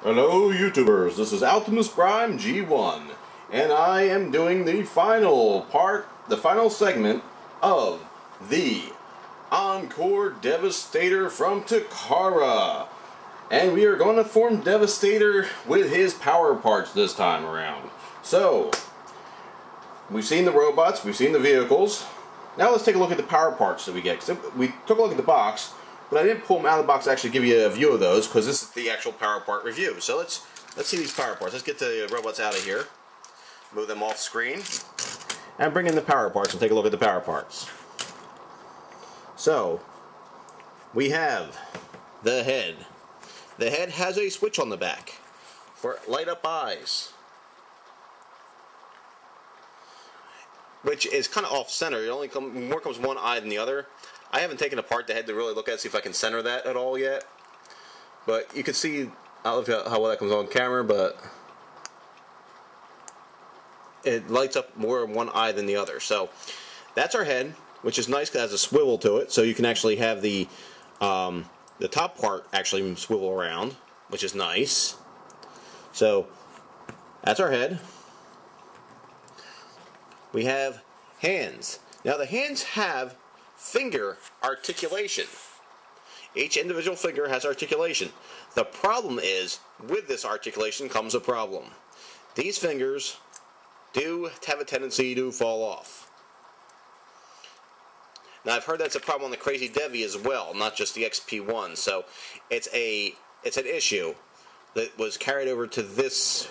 Hello YouTubers, this is Optimus Prime G1, and I am doing the final segment of the Encore Devastator from Takara. And we are going to form Devastator with his power parts this time around. So, we've seen the robots, we've seen the vehicles. Now let's take a look at the power parts that we get. We took a look at the box, but I didn't pull them out of the box to actually give you a view of those, because this is the actual power part review. So let's see these power parts. Let's get the robots out of here. Move them off screen. And bring in the power parts and take a look at the power parts. So, we have the head. The head has a switch on the back for light up eyes, which is kind of off center. It only more comes one eye than the other. I haven't taken apart the head to really look at it, see if I can center that at all yet. But you can see, I don't know how well that comes on camera, but it lights up more in one eye than the other. So that's our head, which is nice because it has a swivel to it, so you can actually have the top part actually swivel around, which is nice. So that's our head. We have hands. Now the hands have finger articulation. Each individual finger has articulation. The problem is, with this articulation comes a problem. These fingers do have a tendency to fall off. Now I've heard that's a problem on the Crazy Devi as well, not just the XP-1. So it's an issue that was carried over to this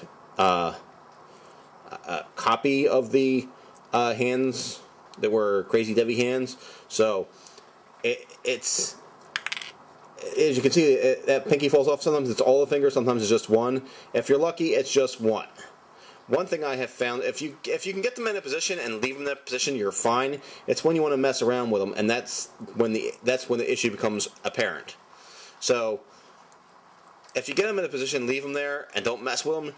copy of the hands that were Crazy Devi hands. So it's, as you can see, that pinky falls off. Sometimes it's all the fingers, sometimes it's just one. If you're lucky, it's just one. One thing I have found, if you can get them in a position and leave them in that position, you're fine. It's when you want to mess around with them, and that's when the issue becomes apparent. So if you get them in a position, leave them there, and don't mess with them,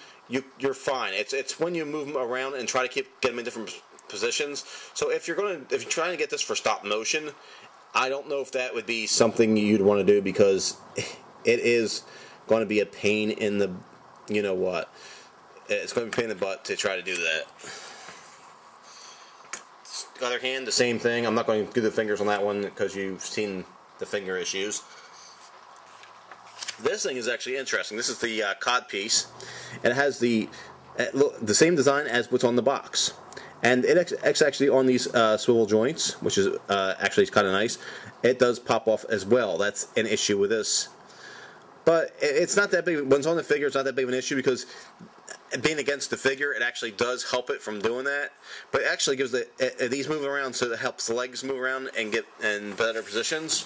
you're fine. It's when you move them around and try to get them in different positions. So if you're trying to get this for stop motion, I don't know if that would be something you'd want to do, because it is going to be a pain in the, you know what, it's going to be a pain in the butt to try to do that. The other hand, the same thing. I'm not going to do the fingers on that one because you've seen the finger issues. This thing is actually interesting. This is the cod piece, and it has the same design as what's on the box. And it's actually on these swivel joints, which is actually kind of nice. It does pop off as well. That's an issue with this. But it's not that big. When it's on the figure, it's not that big of an issue, because being against the figure, it actually does help it from doing that. But it actually gives these move around, so it helps the legs move around and get in better positions.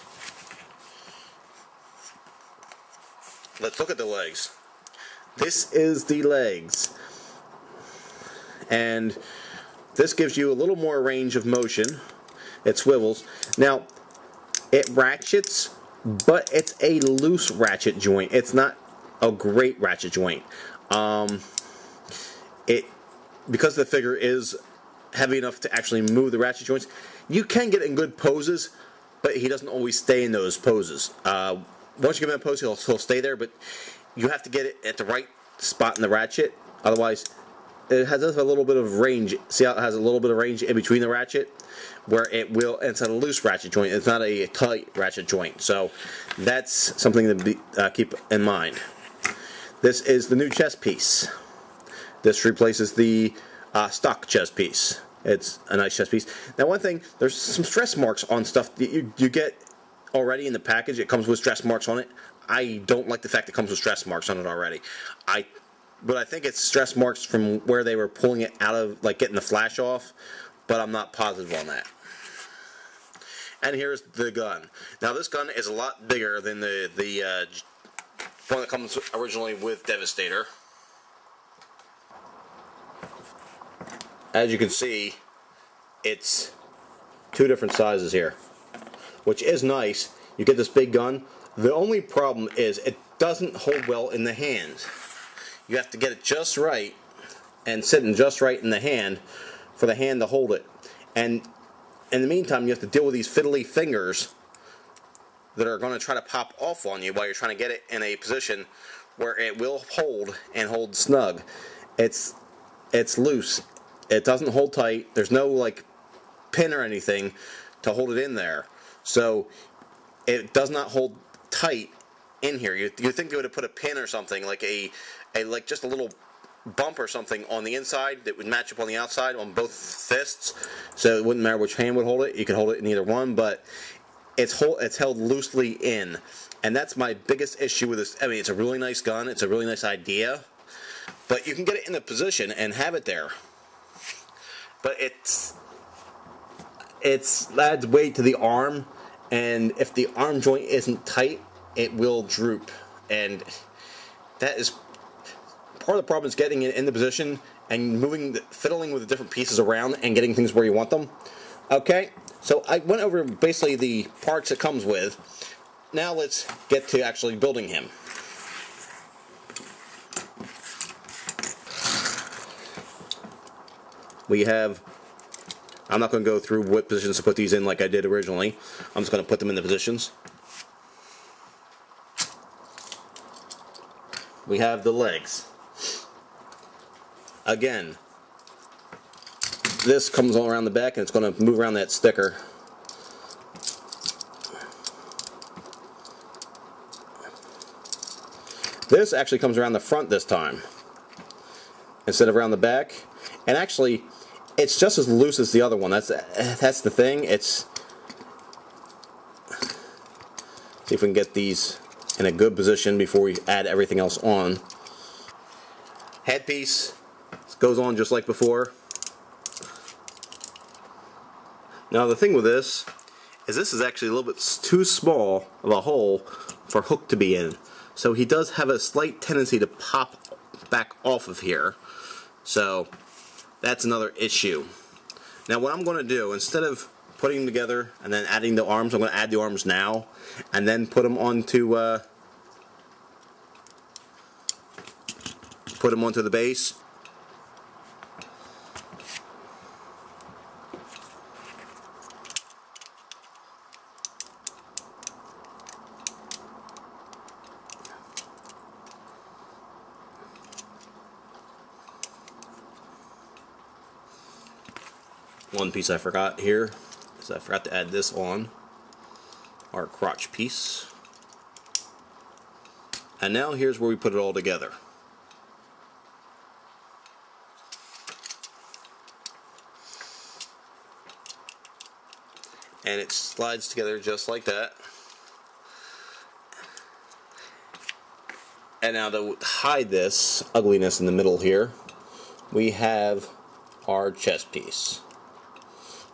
Let's look at the legs. This is the legs. And this gives you a little more range of motion. It swivels. Now, it ratchets, but it's a loose ratchet joint. It's not a great ratchet joint. Because the figure is heavy enough to actually move the ratchet joints, you can get in good poses, but he doesn't always stay in those poses. Once you give him a pose, he'll stay there, but you have to get it at the right spot in the ratchet. Otherwise, it has a little bit of range. See how it has a little bit of range in between the ratchet? Where it's a loose ratchet joint. It's not a tight ratchet joint. So that's something to keep in mind. This is the new chest piece. This replaces the stock chest piece. It's a nice chest piece. Now, one thing, there's some stress marks on stuff that you get already in the package. It comes with stress marks on it. I don't like the fact it comes with stress marks on it already. But I think it's stress marks from where they were pulling it out of, like getting the flash off, but I'm not positive on that. And here's the gun. Now this gun is a lot bigger than the one that comes originally with Devastator. As you can see, it's two different sizes here, which is nice. You get this big gun. The only problem is it doesn't hold well in the hand. You have to get it just right and sitting just right in the hand for the hand to hold it. And in the meantime, you have to deal with these fiddly fingers that are going to try to pop off on you while you're trying to get it in a position where it will hold and hold snug. It's loose. It doesn't hold tight. There's no like pin or anything to hold it in there. So it does not hold tight in here. You think they would have put a pin or something, like a like just a little bump or something on the inside that would match up on the outside on both fists, so it wouldn't matter which hand would hold it. You could hold it in either one, but it's held loosely in, and that's my biggest issue with this. I mean, it's a really nice gun. It's a really nice idea, but you can get it in a position and have it there. But it adds weight to the arm, and if the arm joint isn't tight, it will droop, and that is part of the problem, is getting it in the position and fiddling with the different pieces around and getting things where you want them. Okay, so I went over basically the parts it comes with. Now let's get to actually building him. We have, I'm not going to go through what positions to put these in like I did originally. I'm just going to put them in the positions. We have the legs. Again, this comes all around the back and it's going to move around that sticker. This actually comes around the front this time instead of around the back, and actually it's just as loose as the other one. That's the thing. It's, see if we can get these in a good position before we add everything else on. Headpiece goes on just like before. Now the thing with this is actually a little bit too small of a hole for Hook to be in. So he does have a slight tendency to pop back off of here. So that's another issue. Now what I'm going to do, instead of putting them together and then adding the arms, I'm going to add the arms now and then put them onto the base. One piece I forgot here is I forgot to add this on, our crotch piece. And now here's where we put it all together. And it slides together just like that. And now to hide this ugliness in the middle here, we have our chest piece,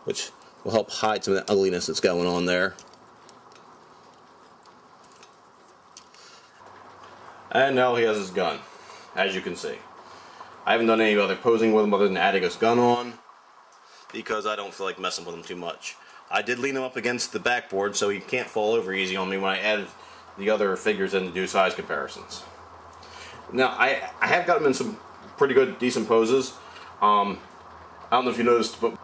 which will help hide some of the ugliness that's going on there. And now he has his gun, as you can see. I haven't done any other posing with him other than adding his gun on, because I don't feel like messing with him too much. I did lean him up against the backboard so he can't fall over easy on me when I added the other figures in to do size comparisons. Now, I have got him in some pretty good, decent poses. I don't know if you noticed, but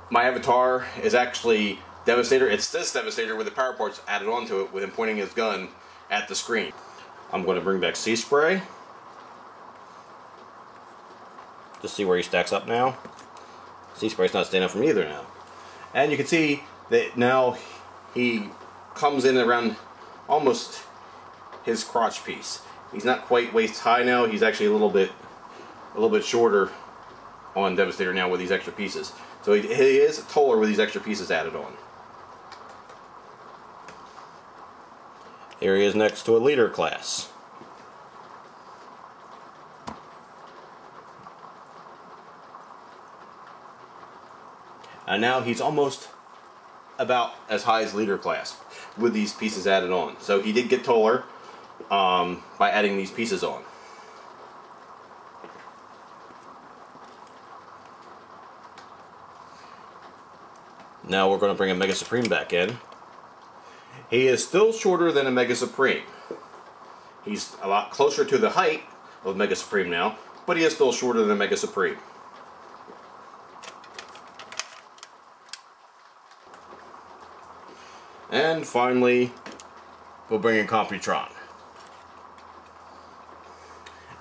my avatar is actually Devastator. It's this Devastator with the power parts added onto it with him pointing his gun at the screen. I'm going to bring back Sea Spray. Just see where he stacks up now. Sea Spray's not standing up from either now. And you can see that now he comes in around almost his crotch piece. He's not quite waist high now. He's actually a little bit shorter on Devastator now with these extra pieces. So he is taller with these extra pieces added on. Here he is next to a leader class. And now he's almost about as high as leader class with these pieces added on. So he did get taller by adding these pieces on. Now we're going to bring a Mega Supreme back in. He is still shorter than a Mega Supreme. He's a lot closer to the height of Mega Supreme now, but he is still shorter than a Mega Supreme. And finally, we'll bring in Computron.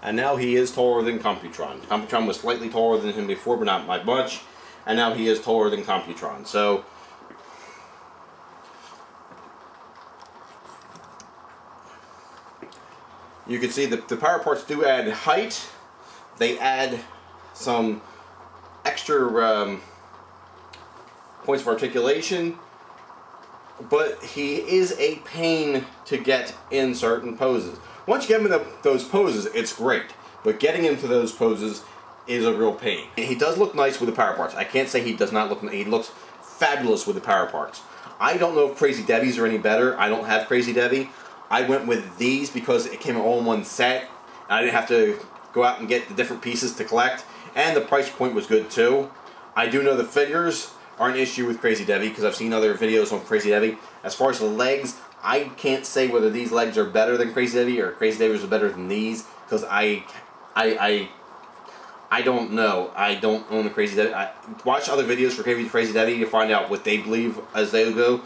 and now he is taller than Computron. Computron was slightly taller than him before, but not by much, and now he is taller than Computron. So you can see the power parts do add height. They add some extra points of articulation, but he is a pain to get in certain poses. Once you get him in those poses, it's great, but getting into those poses is a real pain. He does look nice with the power parts. I can't say he does not look. He looks fabulous with the power parts. I don't know if Crazy Devies are any better. I don't have Crazy Devi. I went with these because it came all in one set. I didn't have to go out and get the different pieces to collect, and the price point was good too. I do know the figures are an issue with Crazy Devi because I've seen other videos on Crazy Devi. As far as the legs, I can't say whether these legs are better than Crazy Devi or Crazy Devi's are better than these because I don't know. I don't own the Crazy Devi. Watch other videos for Crazy Devi to find out what they believe as they go.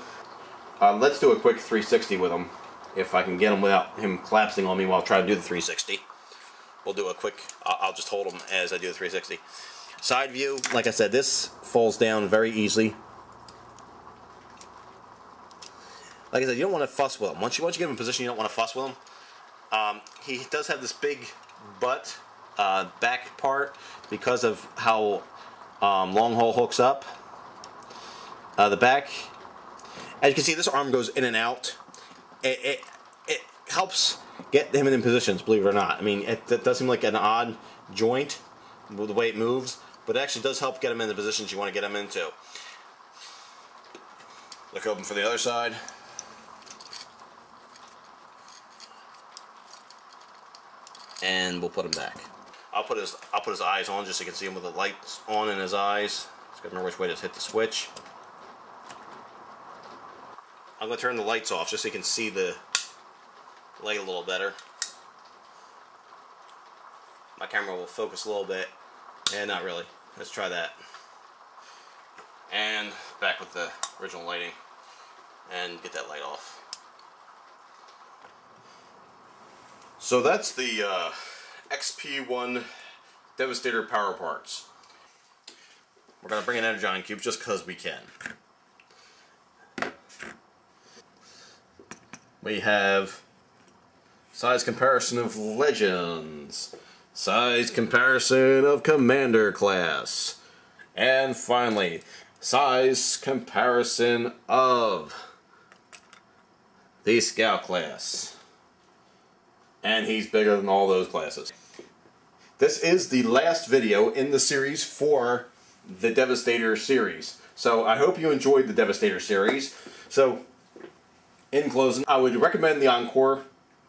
Let's do a quick 360 with him. If I can get him without him collapsing on me while I try to do the 360. We'll do a quick, I'll just hold him as I do the 360. Side view, like I said, this falls down very easily. Like I said, you don't want to fuss with him. Once you get him in position, you don't want to fuss with him. He does have this big butt back part because of how long haul hooks up. The back, as you can see, this arm goes in and out. It helps get him in positions, believe it or not. I mean, it does seem like an odd joint with the way it moves, but it actually does help get him in the positions you want to get him into. Look open for the other side. And we'll put him back. I'll put his eyes on just so you can see him with the lights on in his eyes. Just gotta remember which way to hit the switch. I'm going to turn the lights off just so you can see the light a little better. My camera will focus a little bit. And not really. Let's try that. And back with the original lighting. And get that light off. So that's the XP-1 Devastator power parts. We're going to bring an Energon Cube just because we can. We have size comparison of Legends, size comparison of Commander class, and finally, size comparison of the Scout class. And he's bigger than all those classes. This is the last video in the series for the Devastator series. So I hope you enjoyed the Devastator series. So in closing, I would recommend the Encore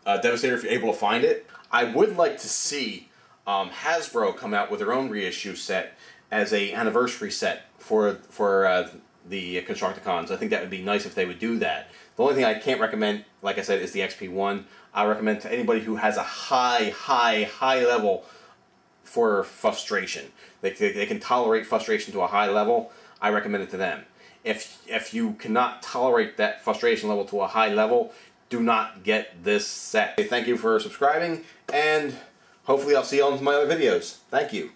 Devastator if you're able to find it. I would like to see Hasbro come out with their own reissue set as a anniversary set for the Constructicons. I think that would be nice if they would do that. The only thing I can't recommend, like I said, is the XP-1. I recommend to anybody who has a high level for frustration. They can tolerate frustration to a high level. I recommend it to them. If you cannot tolerate that frustration level to a high level, do not get this set. Thank you for subscribing, and hopefully I'll see you on my other videos. Thank you.